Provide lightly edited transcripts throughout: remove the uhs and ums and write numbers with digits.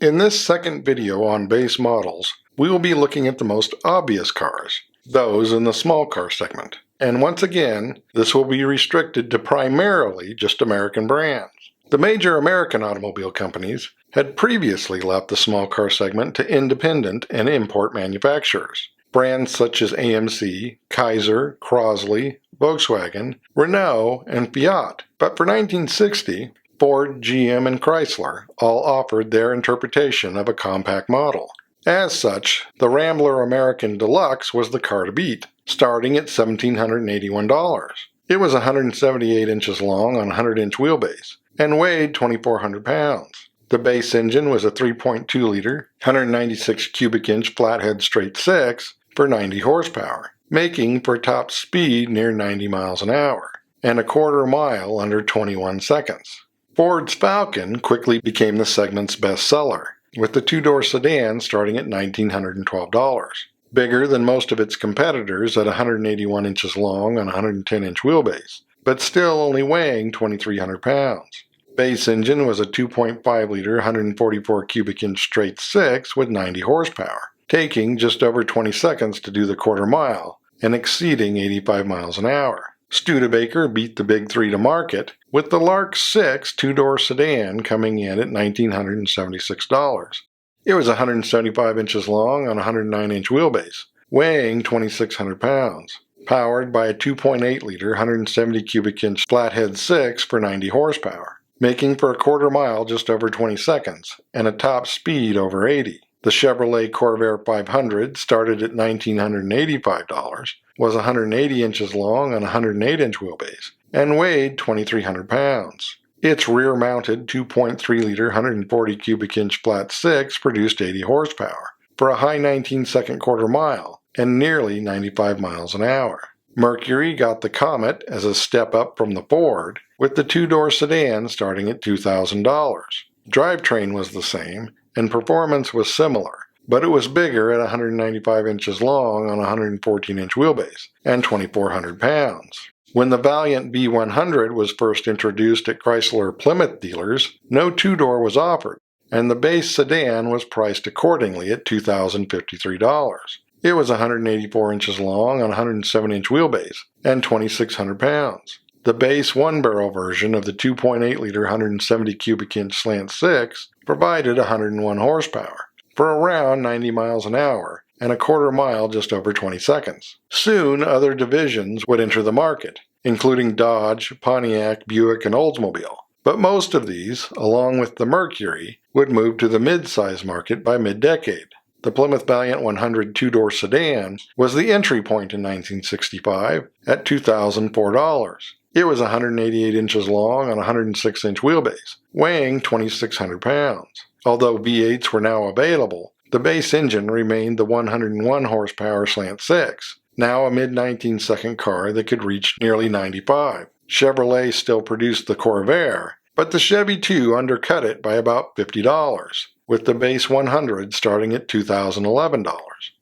In this second video on base models, we will be looking at the most obvious cars, those in the small car segment. And once again, this will be restricted to primarily just American brands. The major American automobile companies had previously left the small car segment to independent and import manufacturers. Brands such as AMC, Kaiser, Crosley, Volkswagen, Renault, and Fiat. But for 1960, Ford, GM, and Chrysler all offered their interpretation of a compact model. As such, the Rambler American Deluxe was the car to beat, starting at $1,781. It was 178 inches long on a 100-inch wheelbase and weighed 2,400 pounds. The base engine was a 3.2-liter, 196 cubic inch flathead straight six for 90 horsepower, making for top speed near 90 miles an hour and a quarter mile under 21 seconds. Ford's Falcon quickly became the segment's best seller, with the two-door sedan starting at $1,912. Bigger than most of its competitors at 181 inches long on a 110-inch wheelbase, but still only weighing 2,300 pounds. Base engine was a 2.5-liter, 144 cubic inch straight six with 90 horsepower, taking just over 20 seconds to do the quarter mile and exceeding 85 miles an hour. Studebaker beat the big three to market, with the Lark 6 two-door sedan coming in at $1,976. It was 175 inches long on a 109-inch wheelbase, weighing 2,600 pounds, powered by a 2.8-liter, 170 cubic inch flathead 6 for 90 horsepower, making for a quarter mile just over 20 seconds and a top speed over 80. The Chevrolet Corvair 500 started at $1,985, was 180 inches long on a 108-inch wheelbase, and weighed 2,300 pounds. Its rear-mounted 2.3-liter, 140 cubic inch flat six produced 80 horsepower for a high 19-second quarter mile and nearly 95 miles an hour. Mercury got the Comet as a step up from the Ford, with the two-door sedan starting at $2,000. Drivetrain was the same, and performance was similar, but it was bigger at 195 inches long on a 114-inch wheelbase and 2,400 pounds. When the Valiant V100 was first introduced at Chrysler Plymouth dealers, no two-door was offered, and the base sedan was priced accordingly at $2,053. It was 184 inches long on a 107-inch wheelbase and 2,600 pounds. The base one-barrel version of the 2.8-liter 170 cubic inch slant six provided 101 horsepower for around 90 miles an hour and a quarter mile just over 20 seconds. Soon, other divisions would enter the market, including Dodge, Pontiac, Buick, and Oldsmobile. But most of these, along with the Mercury, would move to the midsize market by mid-decade. The Plymouth Valiant 100 two-door sedan was the entry point in 1965 at $2,004. It was 188 inches long on a 106-inch wheelbase, weighing 2,600 pounds. Although V8s were now available, the base engine remained the 101 horsepower slant six, now a mid-19-second car that could reach nearly 95. Chevrolet still produced the Corvair, but the Chevy 2 undercut it by about $50, with the base 100 starting at $2,011.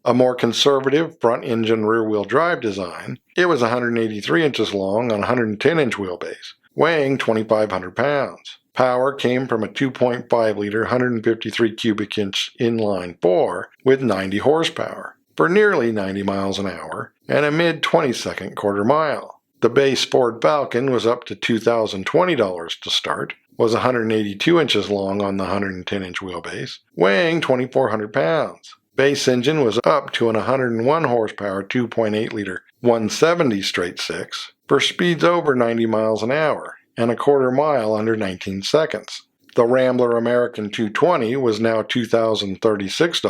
A more conservative front-engine rear-wheel drive design, it was 183 inches long on a 110-inch wheelbase, weighing 2,500 pounds. Power came from a 2.5-liter, 153 cubic inch inline four with 90 horsepower for nearly 90 miles an hour and a mid-20-second quarter mile. The base Ford Falcon was up to $2,020 to start, was 182 inches long on the 110-inch wheelbase, weighing 2,400 pounds. Base engine was up to an 101 horsepower 2.8-liter 170 straight six for speeds over 90 miles an hour and a quarter mile under 19 seconds. The Rambler American 220 was now $2,036,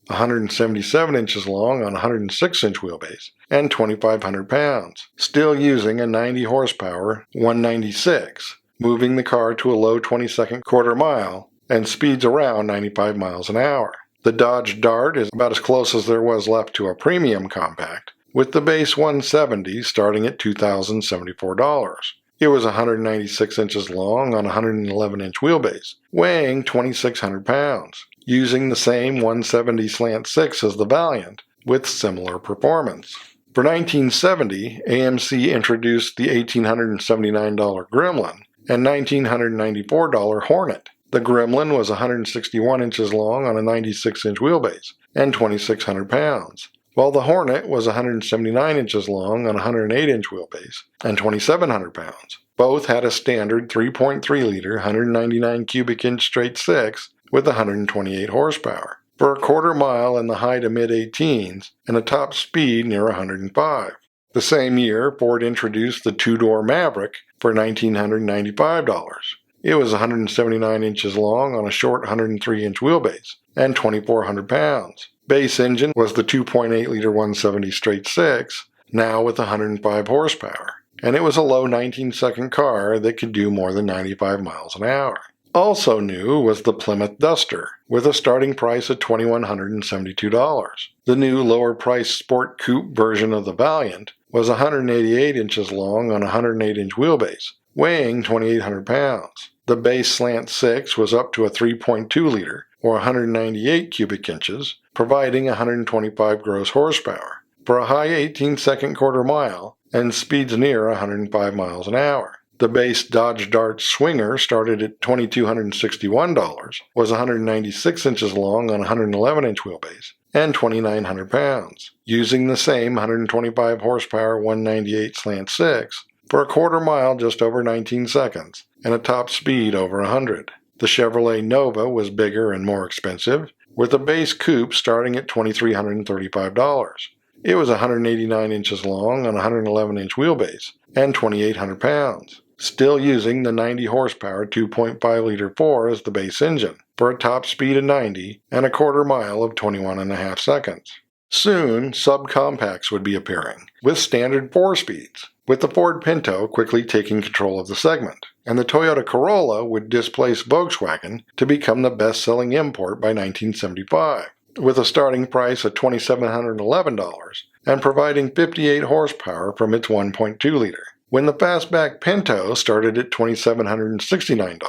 177 inches long on a 106-inch wheelbase and 2,500 pounds, still using a 90 horsepower 196, moving the car to a low 20-second quarter mile and speeds around 95 miles an hour. The Dodge Dart is about as close as there was left to a premium compact, with the base 170 starting at $2,074. It was 196 inches long on a 111-inch wheelbase, weighing 2,600 pounds, using the same 170 slant six as the Valiant, with similar performance. For 1970, AMC introduced the $1,879 Gremlin and $1,994 Hornet. The Gremlin was 161 inches long on a 96-inch wheelbase and 2,600 pounds, while the Hornet was 179 inches long on a 108-inch wheelbase and 2,700 pounds. Both had a standard 3.3-liter, 199 cubic inch straight six with 128 horsepower, for a quarter mile in the high to mid-18s and a top speed near 105. The same year, Ford introduced the two-door Maverick for $1,995. It was 179 inches long on a short 103-inch wheelbase and 2,400 pounds. Base engine was the 2.8-liter 170 straight six, now with 105 horsepower, and it was a low 19-second car that could do more than 95 miles an hour. Also new was the Plymouth Duster, with a starting price of $2,172. The new lower-priced Sport Coupe version of the Valiant was 188 inches long on a 108-inch wheelbase, weighing 2,800 pounds. The base slant six was up to a 3.2-liter, or 198 cubic inches, providing 125 gross horsepower, for a high 18-second quarter mile and speeds near 105 miles an hour. The base Dodge Dart Swinger started at $2,261, was 196 inches long on a 111-inch wheelbase, and 2,900 pounds, using the same 125 horsepower 198 slant six for a quarter mile just over 19 seconds and a top speed over 100. The Chevrolet Nova was bigger and more expensive, with a base coupe starting at $2,335. It was 189 inches long on a 111-inch wheelbase and 2,800 pounds, still using the 90 horsepower 2.5-liter 4 as the base engine, for a top speed of 90 and a quarter mile of 21.5 seconds. Soon, subcompacts would be appearing, with standard 4 speeds, with the Ford Pinto quickly taking control of the segment, and the Toyota Corolla would displace Volkswagen to become the best-selling import by 1975, with a starting price of $2,711 and providing 58 horsepower from its 1.2-liter. When the fastback Pinto started at $2,769,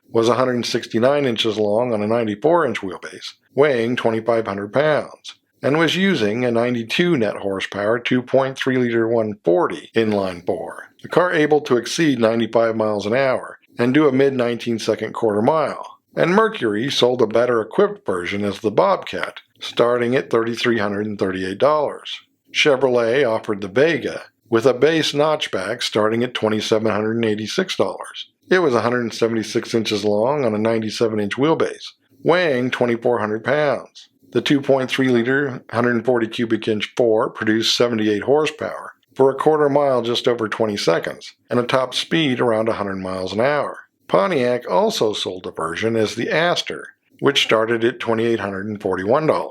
was 169 inches long on a 94-inch wheelbase, weighing 2,500 pounds, and was using a 92 net horsepower 2.3-liter 140 inline 4, the car able to exceed 95 miles an hour and do a mid-19-second quarter mile. And Mercury sold a better equipped version as the Bobcat, starting at $3,338. Chevrolet offered the Vega, with a base notchback starting at $2,786. It was 176 inches long on a 97-inch wheelbase, weighing 2,400 pounds. The 2.3-liter 140 cubic inch 4 produced 78 horsepower for a quarter mile just over 20 seconds and a top speed around 100 miles an hour. Pontiac also sold a version as the Aster, which started at $2,841.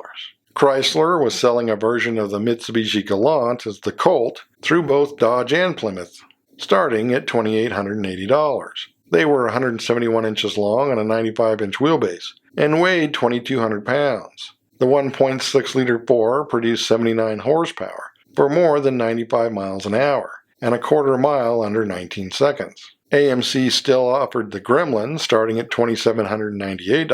Chrysler was selling a version of the Mitsubishi Galant as the Colt through both Dodge and Plymouth, starting at $2,880. They were 171 inches long on a 95-inch wheelbase and weighed 2,200 pounds. The 1.6-liter 4 produced 79 horsepower for more than 95 miles an hour and a quarter mile under 19 seconds. AMC still offered the Gremlin starting at $2,798,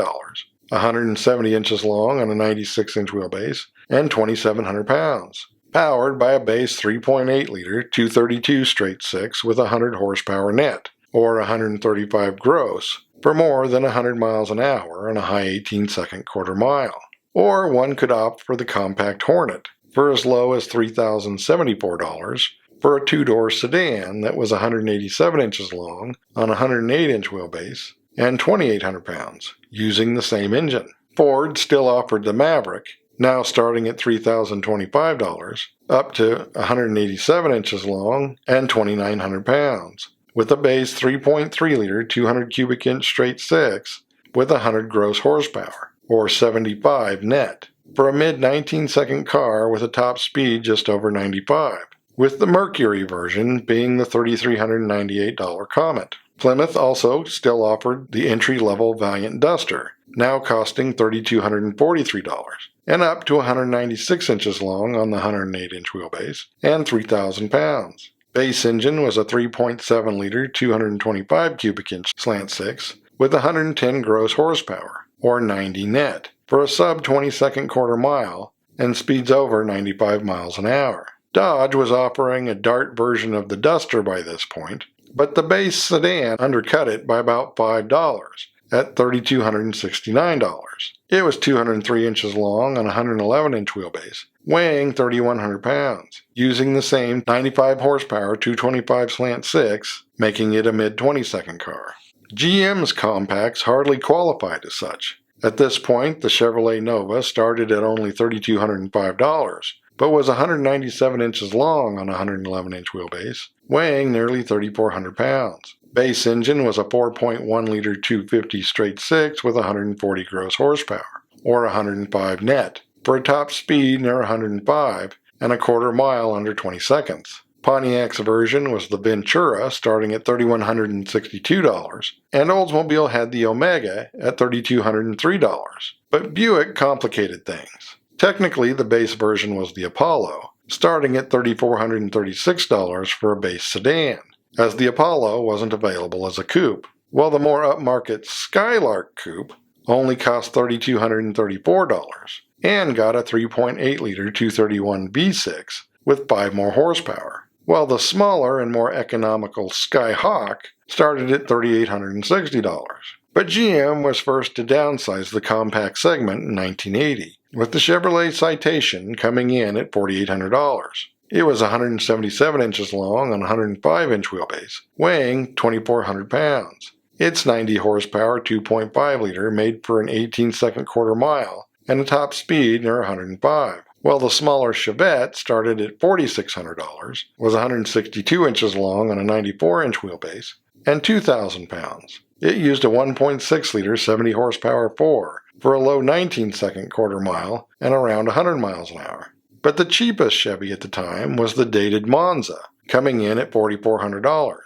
170 inches long on a 96-inch wheelbase and 2,700 pounds, powered by a base 3.8-liter 232 straight six with 100 horsepower net, or 135 gross, for more than 100 miles an hour and a high 18-second quarter mile. Or one could opt for the compact Hornet for as low as $3,074 for a two-door sedan that was 187 inches long on a 108-inch wheelbase and 2,800 pounds, using the same engine. Ford still offered the Maverick, now starting at $3,025, up to 187 inches long and 2,900 pounds, with a base 3.3-liter 200 cubic inch straight six with 100 gross horsepower, or 75 net, for a mid-19-second car with a top speed just over 95, with the Mercury version being the $3,398 Comet. Plymouth also still offered the entry-level Valiant Duster, now costing $3,243, and up to 196 inches long on the 108-inch wheelbase and 3,000 pounds. Base engine was a 3.7-liter 225 cubic inch slant six with 110 gross horsepower, or 90 net, for a sub-20-second quarter mile and speeds over 95 miles an hour. Dodge was offering a Dart version of the Duster by this point, but the base sedan undercut it by about $5, at $3,269. It was 203 inches long on a 111-inch wheelbase, weighing 3,100 pounds, using the same 95 horsepower 225 slant 6, making it a mid-22nd car. GM's compacts hardly qualified as such. At this point, the Chevrolet Nova started at only $3,205, but was 197 inches long on a 111-inch wheelbase, weighing nearly 3,400 pounds. Base engine was a 4.1-liter 250 straight 6 with 140 gross horsepower, or 105 net, for a top speed near 105 and a quarter mile under 20 seconds. Pontiac's version was the Ventura, starting at $3,162, and Oldsmobile had the Omega at $3,203. But Buick complicated things. Technically, the base version was the Apollo, starting at $3,436 for a base sedan, as the Apollo wasn't available as a coupe, while the more upmarket Skylark coupe only cost $3,234 and got a 3.8-liter 231 V6 with 5 more horsepower, while the smaller and more economical Skyhawk started at $3,860. But GM was first to downsize the compact segment in 1980, with the Chevrolet Citation coming in at $4,800. It was 177 inches long on a 105-inch wheelbase, weighing 2,400 pounds. Its 90 horsepower 2.5-liter made for an 18-second quarter mile and a top speed near 105. While the smaller Chevette started at $4,600, was 162 inches long on a 94-inch wheelbase, and 2,000 pounds. It used a 1.6-liter 70-horsepower 4 for a low 19-second quarter mile and around 100 miles an hour. But the cheapest Chevy at the time was the dated Monza, coming in at $4,400,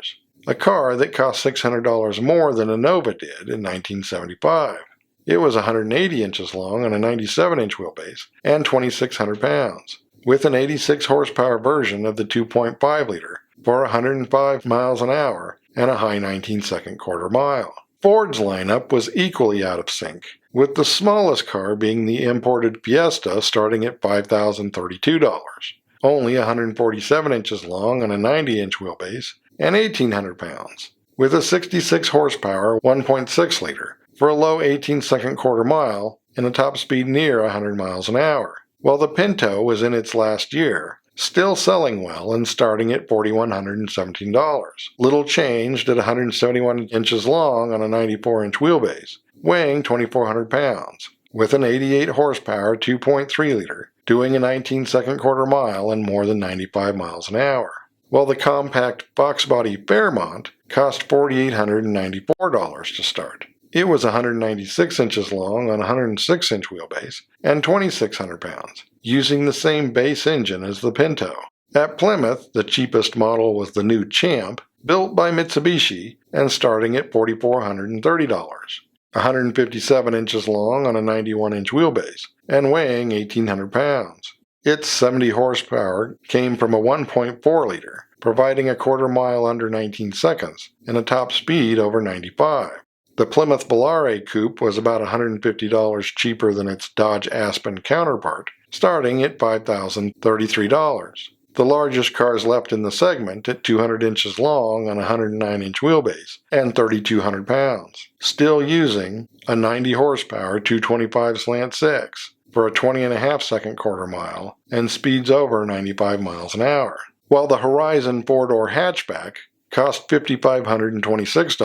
a car that cost $600 more than a Nova did in 1975. It was 180 inches long on a 97-inch wheelbase and 2,600 pounds, with an 86-horsepower version of the 2.5-liter for 105 miles an hour and a high 19-second quarter mile. Ford's lineup was equally out of sync, with the smallest car being the imported Fiesta starting at $5,032, only 147 inches long on a 90-inch wheelbase and 1,800 pounds, with a 66-horsepower 1.6-liter for a low 18-second quarter mile and a top speed near 100 miles an hour, while the Pinto was in its last year, still selling well and starting at $4,117. Little changed at 171 inches long on a 94-inch wheelbase, weighing 2,400 pounds, with an 88-horsepower 2.3-liter, doing a 19-second quarter mile and more than 95 miles an hour, while the compact box-body Fairmont cost $4,894 to start. It was 196 inches long on a 106-inch wheelbase and 2,600 pounds, using the same base engine as the Pinto. At Plymouth, the cheapest model was the new Champ, built by Mitsubishi and starting at $4,430, 157 inches long on a 91-inch wheelbase and weighing 1,800 pounds. Its 70 horsepower came from a 1.4-liter, providing a quarter mile under 19 seconds and a top speed over 95. The Plymouth Volare Coupe was about $150 cheaper than its Dodge Aspen counterpart, starting at $5,033. The largest cars left in the segment at 200 inches long on a 109-inch wheelbase and 3,200 pounds, still using a 90-horsepower 225 slant 6 for a 20.5-second quarter mile and speeds over 95 miles an hour, while the Horizon 4-door hatchback cost $5,526,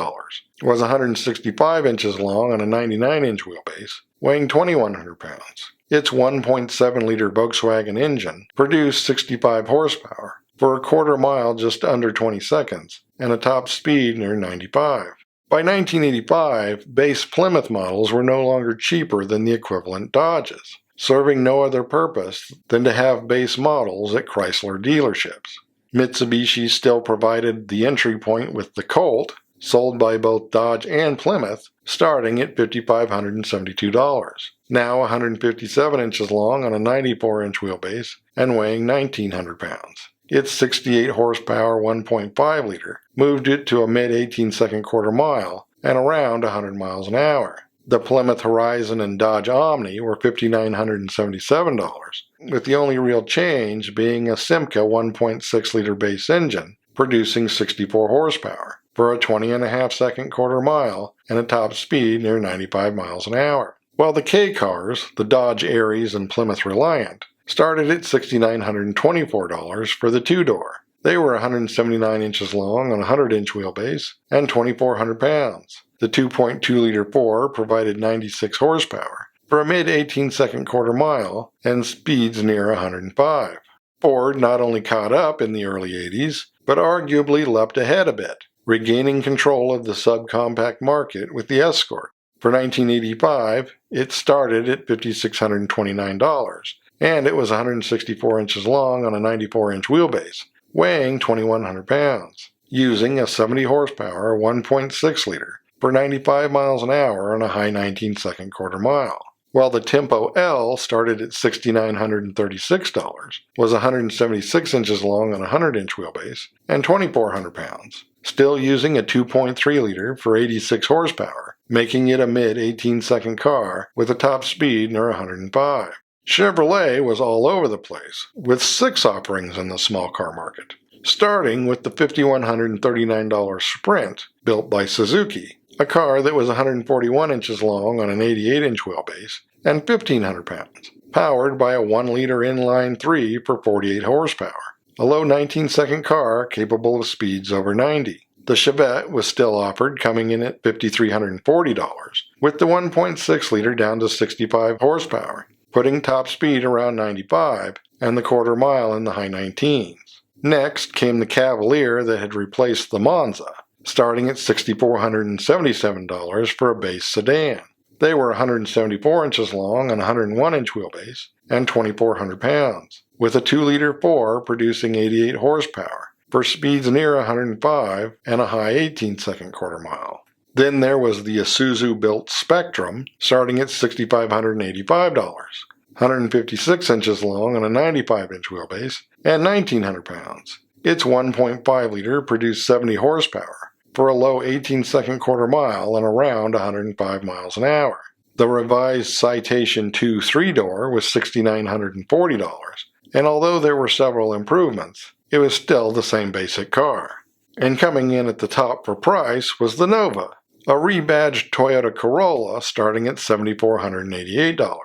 was 165 inches long on a 99-inch wheelbase, weighing 2,100 pounds. Its 1.7-liter Volkswagen engine produced 65 horsepower for a quarter mile just under 20 seconds and a top speed near 95. By 1985, base Plymouth models were no longer cheaper than the equivalent Dodges, serving no other purpose than to have base models at Chrysler dealerships. Mitsubishi still provided the entry point with the Colt, sold by both Dodge and Plymouth, starting at $5,572, now 157 inches long on a 94-inch wheelbase and weighing 1,900 pounds. Its 68-horsepower 1.5-liter moved it to a mid-18-second quarter mile and around 100 miles an hour. The Plymouth Horizon and Dodge Omni were $5,977, with the only real change being a Simca 1.6-liter base engine, producing 64 horsepower, for a 20.5-second quarter mile and a top speed near 95 miles an hour. While the K cars, the Dodge Aries and Plymouth Reliant, started at $6,924 for the two-door. They were 179 inches long on a 100-inch wheelbase and 2,400 pounds. The 2.2-liter 4 provided 96 horsepower for a mid-18-second quarter mile and speeds near 105. Ford not only caught up in the early 80s, but arguably leapt ahead a bit, regaining control of the subcompact market with the Escort. For 1985, it started at $5,629, and it was 164 inches long on a 94-inch wheelbase, weighing 2,100 pounds, using a 70-horsepower 1.6-liter for 95 miles an hour on a high 19-second quarter mile. While the Tempo L started at $6,936, was 176 inches long on a 100-inch wheelbase, and 2,400 pounds, still using a 2.3-liter for 86 horsepower, making it a mid-18-second car with a top speed near 105. Chevrolet was all over the place, with 6 offerings in the small car market, starting with the $5,139 Sprint built by Suzuki, a car that was 141 inches long on an 88-inch wheelbase and 1,500 pounds, powered by a 1-liter inline 3 for 48 horsepower, a low 19-second car capable of speeds over 90. The Chevette was still offered, coming in at $5,340, with the 1.6-liter down to 65 horsepower, putting top speed around 95 and the quarter mile in the high 19s. Next came the Cavalier that had replaced the Monza, starting at $6,477 for a base sedan. They were 174 inches long on a 101-inch wheelbase and 2,400 pounds, with a 2-liter 4 producing 88 horsepower for speeds near 105 and a high 18-second quarter mile. Then there was the Isuzu-built Spectrum, starting at $6,585, 156 inches long on a 95-inch wheelbase and 1,900 pounds. Its 1.5-liter produced 70 horsepower for a low 18-second quarter mile and around 105 miles an hour. The revised Citation 2 3-door was $6,940, and although there were several improvements, it was still the same basic car. And coming in at the top for price was the Nova, a rebadged Toyota Corolla starting at $7,488,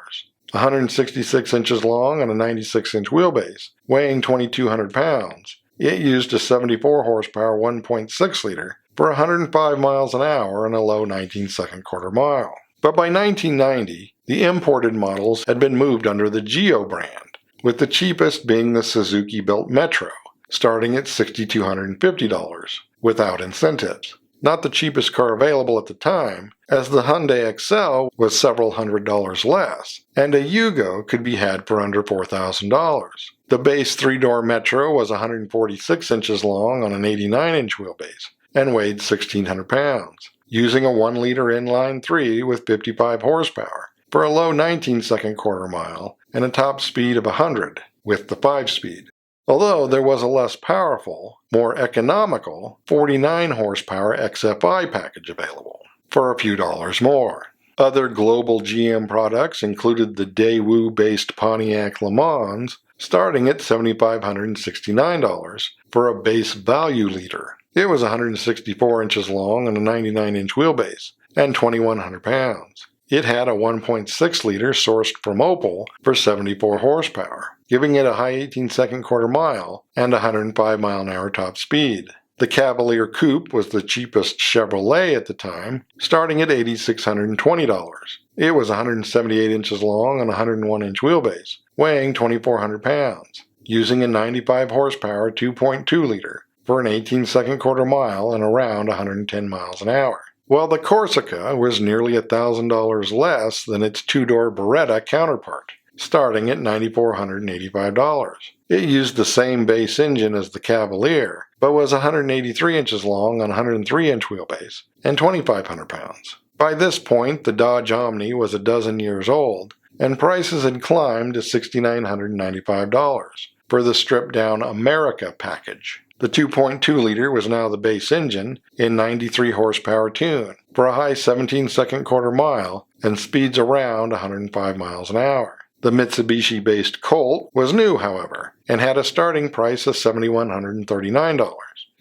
166 inches long on a 96-inch wheelbase, weighing 2,200 pounds. It used a 74 horsepower 1.6-liter for 105 miles an hour and a low 19-second quarter mile. But by 1990, the imported models had been moved under the Geo brand, with the cheapest being the Suzuki-built Metro, starting at $6,250 without incentives. Not the cheapest car available at the time, as the Hyundai Excel was several $100s less, and a Yugo could be had for under $4,000. The base 3-door Metro was 146 inches long on an 89-inch wheelbase and weighed 1,600 pounds, using a 1-liter inline 3 with 55 horsepower for a low 19-second quarter mile and a top speed of 100 with the 5-speed. Although there was a less powerful, more economical 49 horsepower XFI package available for a few dollars more. Other global GM products included the Daewoo-based Pontiac Le Mans, starting at $7,569 for a base value liter. It was 164 inches long on a 99-inch wheelbase and 2,100 pounds. It had a 1.6-liter sourced from Opel for 74 horsepower, giving it a high 18-second quarter mile and 105 mile an hour top speed. The Cavalier Coupe was the cheapest Chevrolet at the time, starting at $8,620. It was 178 inches long on a 101-inch wheelbase, weighing 2,400 pounds, using a 95 horsepower 2.2-liter for an 18-second quarter mile and around 110 miles an hour. While the Corsica was nearly $1,000 less than its 2-door Beretta counterpart, starting at $9,485. It used the same base engine as the Cavalier, but was 183 inches long on a 103-inch wheelbase and 2,500 pounds. By this point, the Dodge Omni was a dozen years old, and prices had climbed to $6,995 for the stripped-down America package. The 2.2-liter was now the base engine in 93 horsepower tune for a high 17-second quarter mile and speeds around 105 miles an hour. The Mitsubishi-based Colt was new, however, and had a starting price of $7,139.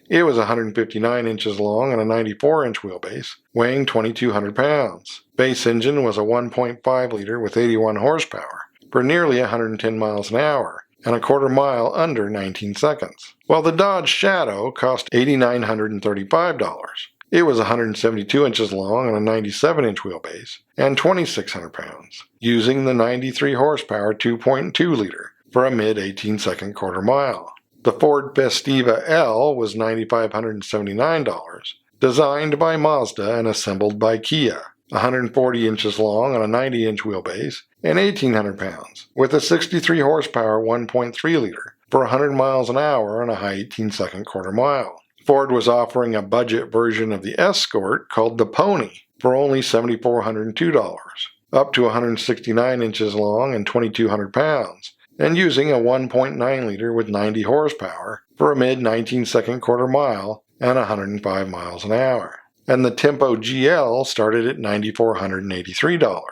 It was 159 inches long and a 94-inch wheelbase, weighing 2,200 pounds. Base engine was a 1.5 liter with 81 horsepower for nearly 110 miles an hour and a quarter mile under 19 seconds, while the Dodge Shadow cost $8,935. It was 172 inches long and a 97-inch wheelbase and 2,600 pounds, using the 93 horsepower 2.2 liter for a mid-18-second quarter mile. The Ford Festiva L was $9,579, designed by Mazda and assembled by Kia, 140 inches long and a 90-inch wheelbase and 1,800 pounds, with a 63 horsepower 1.3 liter for 100 miles an hour and a high 18-second quarter mile. Ford was offering a budget version of the Escort called the Pony for only $7,402, up to 169 inches long and 2,200 pounds, and using a 1.9 liter with 90 horsepower for a mid-19-second quarter mile and 105 miles an hour. And the Tempo GL started at $9,483,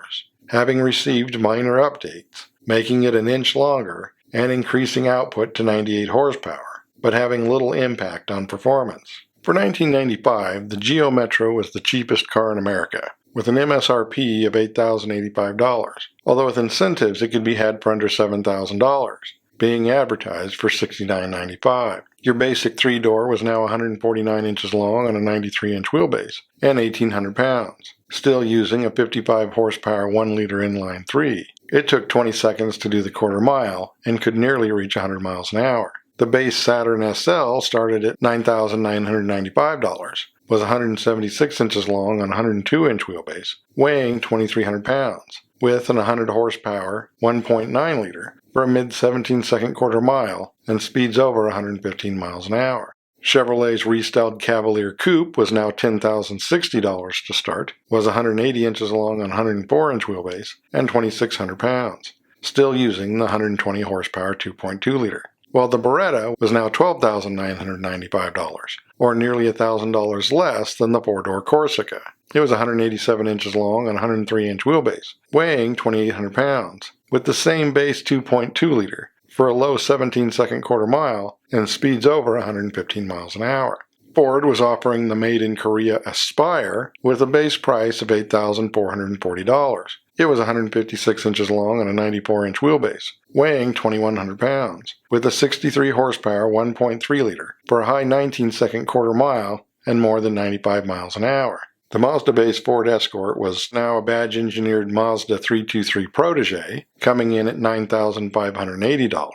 having received minor updates, making it an inch longer and increasing output to 98 horsepower, but having little impact on performance. For 1995, the Geo Metro was the cheapest car in America, with an MSRP of $8,085, although with incentives it could be had for under $7,000, being advertised for $69.95. Your basic 3-door was now 149 inches long on a 93-inch wheelbase and 1,800 pounds, still using a 55 horsepower 1-liter inline 3. It took 20 seconds to do the quarter mile and could nearly reach 100 miles an hour. The base Saturn SL started at $9,995, was 176 inches long on a 102-inch wheelbase, weighing 2,300 pounds, with an 100 horsepower 1.9 liter for a mid-17-second quarter mile and speeds over 115 miles an hour. Chevrolet's restyled Cavalier Coupe was now $10,060 to start, was 180 inches long on a 104-inch wheelbase and 2,600 pounds, still using the 120 horsepower 2.2 liter. While the Beretta was now $12,995, or nearly $1,000 less than the 4-door Corsica. It was 187 inches long and 103-inch wheelbase, weighing 2,800 pounds, with the same base 2.2 liter for a low 17-second quarter mile and speeds over 115 miles an hour. Ford was offering the made-in-Korea Aspire with a base price of $8,440. It was 156 inches long and a 94-inch wheelbase, weighing 2,100 pounds, with a 63 horsepower 1.3 liter for a high 19-second quarter mile and more than 95 miles an hour. The Mazda-based Ford Escort was now a badge-engineered Mazda 323 Protege, coming in at $9,580,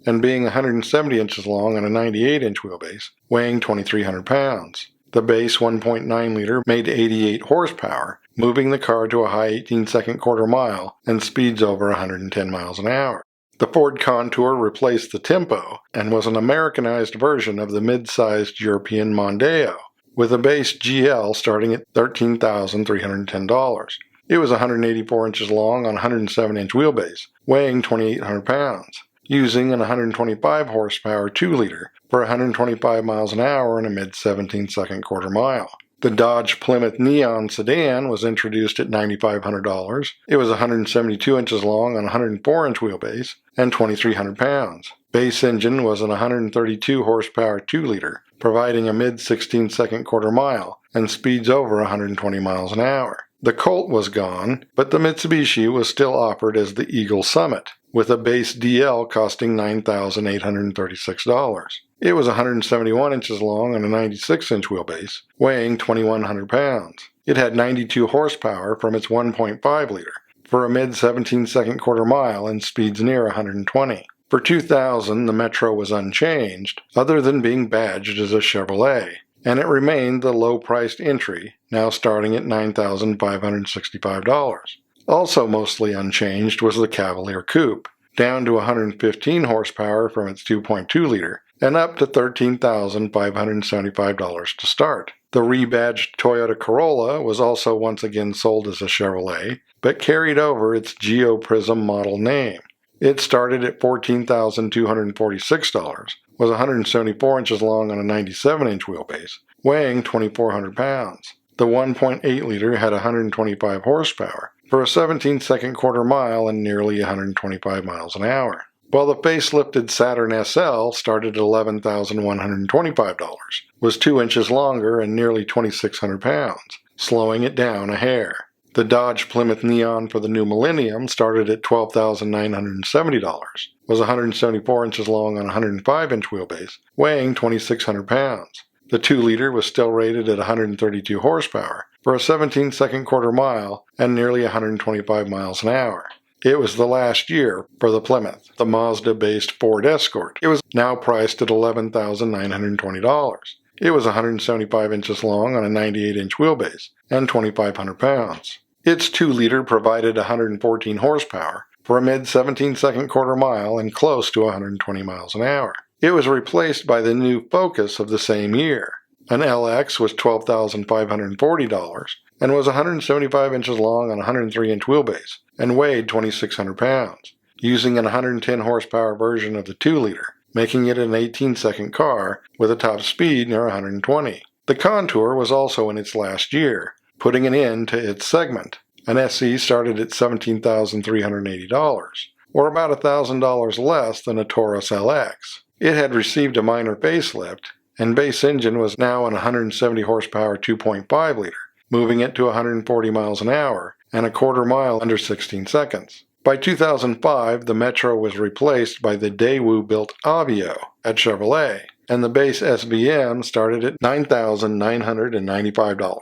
and being 170 inches long on a 98-inch wheelbase, weighing 2,300 pounds. The base 1.9 liter made 88 horsepower, moving the car to a high 18-second quarter mile and speeds over 110 miles an hour. The Ford Contour replaced the Tempo and was an Americanized version of the mid-sized European Mondeo, with a base GL starting at $13,310. It was 184 inches long on a 107-inch wheelbase, weighing 2,800 pounds, using an 125 horsepower 2-liter for 125 miles an hour and a mid-17-second quarter mile. The Dodge Plymouth Neon sedan was introduced at $9,500. It was 172 inches long on a 104-inch wheelbase and 2,300 pounds. Base engine was an 132 horsepower 2-liter, providing a mid-16-second quarter mile and speeds over 120 miles an hour. The Colt was gone, but the Mitsubishi was still offered as the Eagle Summit, with a base DL costing $9,836. It was 171 inches long on a 96-inch wheelbase, weighing 2,100 pounds. It had 92 horsepower from its 1.5 liter for a mid-17-second quarter mile and speeds near 120. For 2000, the Metro was unchanged, other than being badged as a Chevrolet, and it remained the low-priced entry, now starting at $9,565. Also mostly unchanged was the Cavalier Coupe, down to 115 horsepower from its 2.2 liter, and up to $13,575 to start. The rebadged Toyota Corolla was also once again sold as a Chevrolet, but carried over its Geo Prism model name. It started at $14,246, was 174 inches long on a 97-inch wheelbase, weighing 2,400 pounds. The 1.8 liter had 125 horsepower for a 17-second quarter mile and nearly 125 miles an hour. while the facelifted Saturn SL started at $11,125, was 2 inches longer and nearly 2,600 pounds, slowing it down a hair. The Dodge Plymouth Neon for the new millennium started at $12,970, was 174 inches long on a 105-inch wheelbase, weighing 2,600 pounds. The 2-liter was still rated at 132 horsepower for a 17-second quarter mile and nearly 125 miles an hour. It was the last year for the Plymouth, the Mazda-based Ford Escort. It was now priced at $11,920. It was 175 inches long on a 98-inch wheelbase and 2,500 pounds. Its 2-liter provided 114 horsepower for a mid-17-second quarter mile and close to 120 miles an hour. It was replaced by the new Focus of the same year. An LX was $12,540 and was 175 inches long on a 103-inch wheelbase and weighed 2,600 pounds, using an 110 horsepower version of the 2-liter, making it an 18-second car with a top speed near 120. The Contour was also in its last year, putting an end to its segment. An SE started at $17,380, or about $1,000 less than a Taurus LX. It had received a minor facelift, and base engine was now an 170 horsepower 2.5 liter, moving it to 140 miles an hour and a quarter mile under 16 seconds. By 2005, the Metro was replaced by the Daewoo-built Aveo at Chevrolet, and the base SVM started at $9,995.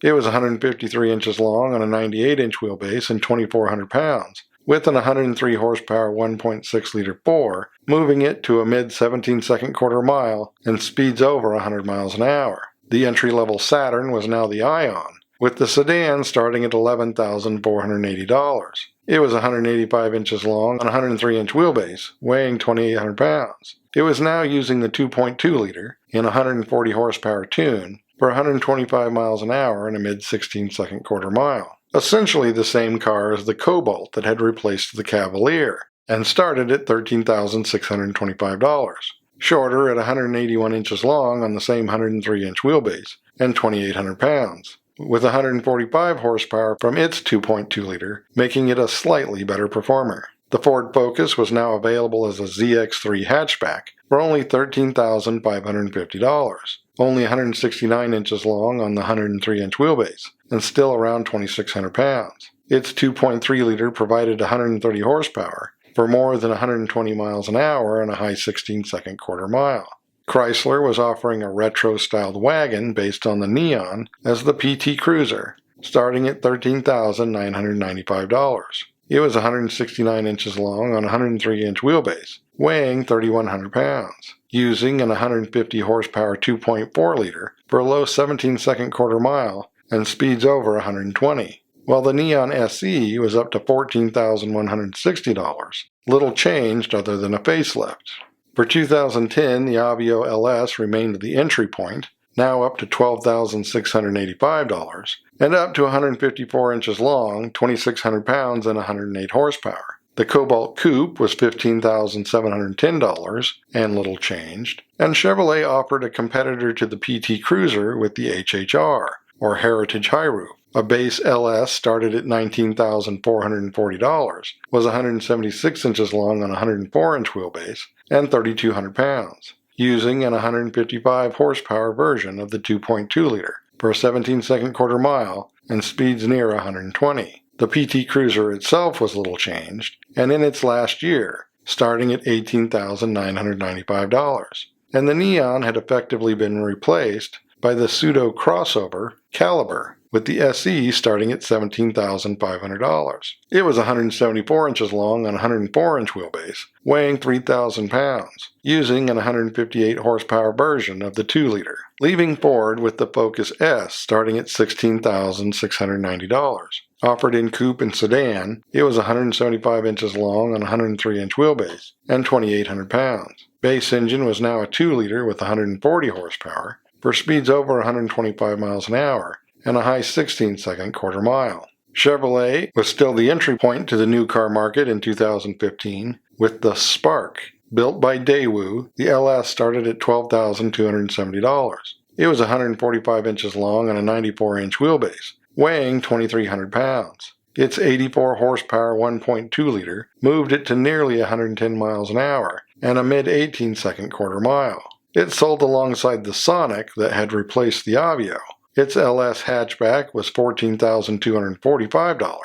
It was 153 inches long on a 98-inch wheelbase and 2,400 pounds, with an 103 horsepower 1.6-liter 4, moving it to a mid-17-second quarter mile and speeds over 100 miles an hour. The entry-level Saturn was now the Ion, with the sedan starting at $11,480. It was 185 inches long on a 103-inch wheelbase, weighing 2,800 pounds. It was now using the 2.2-liter in a 140 horsepower tune for 125 miles an hour and a mid-16-second quarter mile. Essentially the same car as the Cobalt that had replaced the Cavalier, and started at $13,625. Shorter at 181 inches long on the same 103-inch wheelbase and 2,800 pounds, with 145 horsepower from its 2.2-liter, making it a slightly better performer. The Ford Focus was now available as a ZX3 hatchback for only $13,550, only 169 inches long on the 103-inch wheelbase, and still around 2,600 pounds. Its 2.3-liter provided 130 horsepower for more than 120 miles an hour and a high 16-second quarter mile. Chrysler was offering a retro-styled wagon based on the Neon as the PT Cruiser, starting at $13,995. It was 169 inches long on a 103-inch wheelbase, weighing 3,100 pounds, using an 150 horsepower 2.4-liter for a low 17-second quarter mile and speeds over 120, while the Neon SE was up to $14,160, little changed other than a facelift. For 2010, the Aveo LS remained the entry point, now up to $12,685, and up to 154 inches long, 2,600 pounds, and 108 horsepower. The Cobalt Coupe was $15,710 and little changed, and Chevrolet offered a competitor to the PT Cruiser with the HHR, or Heritage High Roof. A base LS started at $19,440, was 176 inches long on a 104-inch wheelbase, and 3,200 pounds, using an 155 horsepower version of the 2.2-liter for a 17-second quarter mile and speeds near 120. The PT Cruiser itself was little changed, and in its last year, starting at $18,995, and the Neon had effectively been replaced by the pseudo-crossover Caliber, with the SE starting at $17,500. It was 174 inches long on a 104-inch wheelbase, weighing 3,000 pounds, using an 158 horsepower version of the 2-liter, leaving Ford with the Focus S starting at $16,690. Offered in coupe and sedan, it was 175 inches long on a 103-inch wheelbase and 2,800 pounds. Base engine was now a 2-liter with 140 horsepower for speeds over 125 miles an hour and a high 16-second quarter mile. Chevrolet was still the entry point to the new car market in 2015 with the Spark. Built by Daewoo, the LS started at $12,270. It was 145 inches long on a 94-inch wheelbase, weighing 2,300 pounds. Its 84 horsepower 1.2 liter moved it to nearly 110 miles an hour and a mid-18-second quarter mile. It sold alongside the Sonic that had replaced the Aveo. Its LS hatchback was $14,245,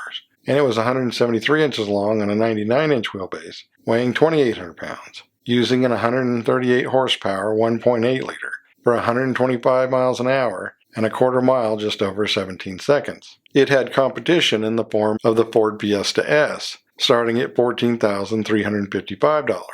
and it was 173 inches long on a 99-inch wheelbase, weighing 2,800 pounds, using an 138 horsepower 1.8 liter for 125 miles an hour and a quarter mile just over 17 seconds. It had competition in the form of the Ford Fiesta S, starting at $14,355.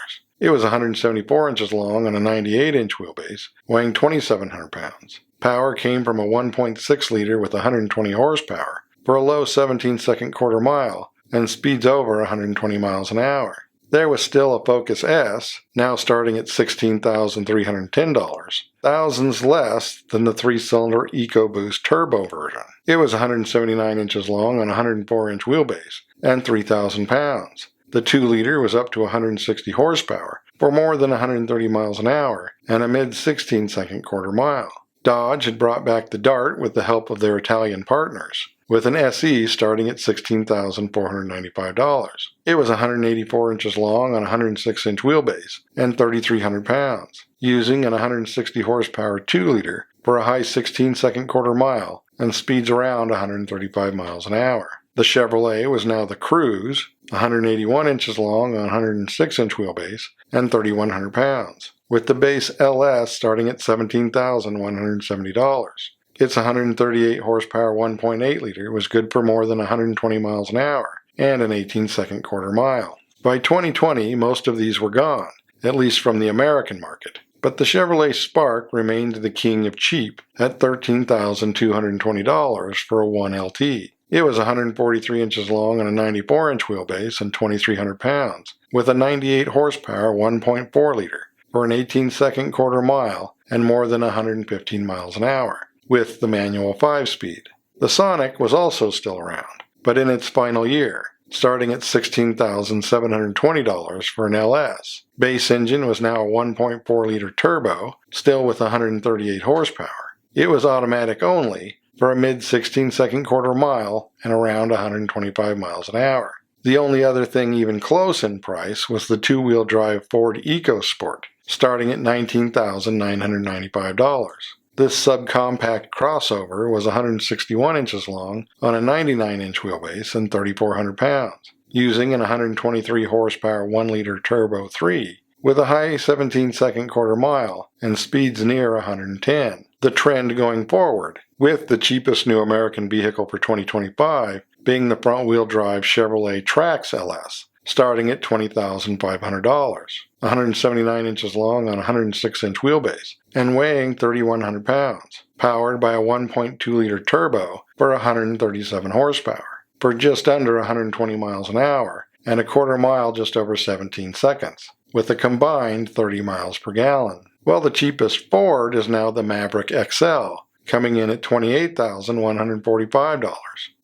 It was 174 inches long on a 98-inch wheelbase, weighing 2,700 pounds. Power came from a 1.6 liter with 120 horsepower for a low 17-second quarter mile and speeds over 120 miles an hour. There was still a Focus S, now starting at $16,310, thousands less than the 3-cylinder EcoBoost Turbo version. It was 179 inches long on a 104-inch wheelbase and 3,000 pounds. The 2-liter was up to 160 horsepower for more than 130 miles an hour and a mid-16-second quarter mile. Dodge had brought back the Dart with the help of their Italian partners, with an SE starting at $16,495. It was 184 inches long on a 106-inch wheelbase and 3,300 pounds, using an 160 horsepower 2-liter for a high 16-second quarter mile and speeds around 135 miles an hour. The Chevrolet was now the Cruze, 181 inches long on a 106-inch wheelbase and 3,100 pounds, with the base LS starting at $17,170. Its 138 horsepower 1.8 liter was good for more than 120 miles an hour and an 18-second quarter mile. By 2020, most of these were gone, at least from the American market, but the Chevrolet Spark remained the king of cheap at $13,220 for a 1LT. It was 143 inches long on a 94-inch wheelbase and 2,300 pounds, with a 98 horsepower 1.4 liter for an 18-second quarter mile and more than 115 miles an hour, with the manual 5-speed. The Sonic was also still around, but in its final year, starting at $16,720 for an LS. Base engine was now a 1.4-liter turbo, still with 138 horsepower. It was automatic only for a mid-16-second quarter mile and around 125 miles an hour. The only other thing even close in price was the 2-wheel drive Ford EcoSport, starting at $19,995. This subcompact crossover was 161 inches long on a 99-inch wheelbase and 3,400 pounds, using an 123 horsepower 1-liter Turbo 3 with a high 17-second quarter mile and speeds near 110. The trend going forward, with the cheapest new American vehicle for 2025 being the front-wheel drive Chevrolet Trax LS, starting at $20,500, 179 inches long on a 106-inch wheelbase, and weighing 3,100 pounds, powered by a 1.2-liter turbo for 137 horsepower, for just under 120 miles an hour, and a quarter mile just over 17 seconds, with a combined 30 miles per gallon. Well, the cheapest Ford is now the Maverick XL, coming in at $28,145,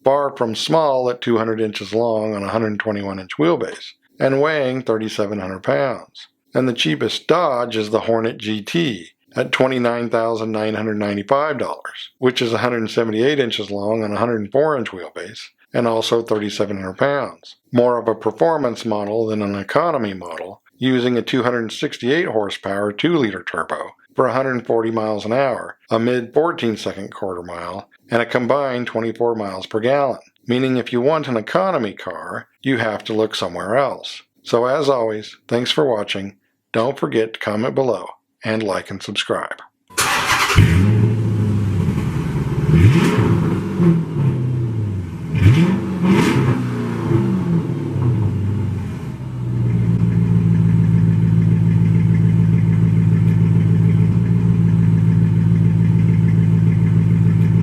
far from small at 200 inches long on a 121-inch wheelbase, and weighing 3,700 pounds. And the cheapest Dodge is the Hornet GT at $29,995, which is 178 inches long on a 104-inch wheelbase, and also 3,700 pounds. More of a performance model than an economy model, using a 268 horsepower 2-liter turbo for 140 miles an hour, a mid-14-second quarter mile, and a combined 24 miles per gallon, meaning if you want an economy car, you have to look somewhere else. So as always, thanks for watching. Don't forget to comment below and like and subscribe.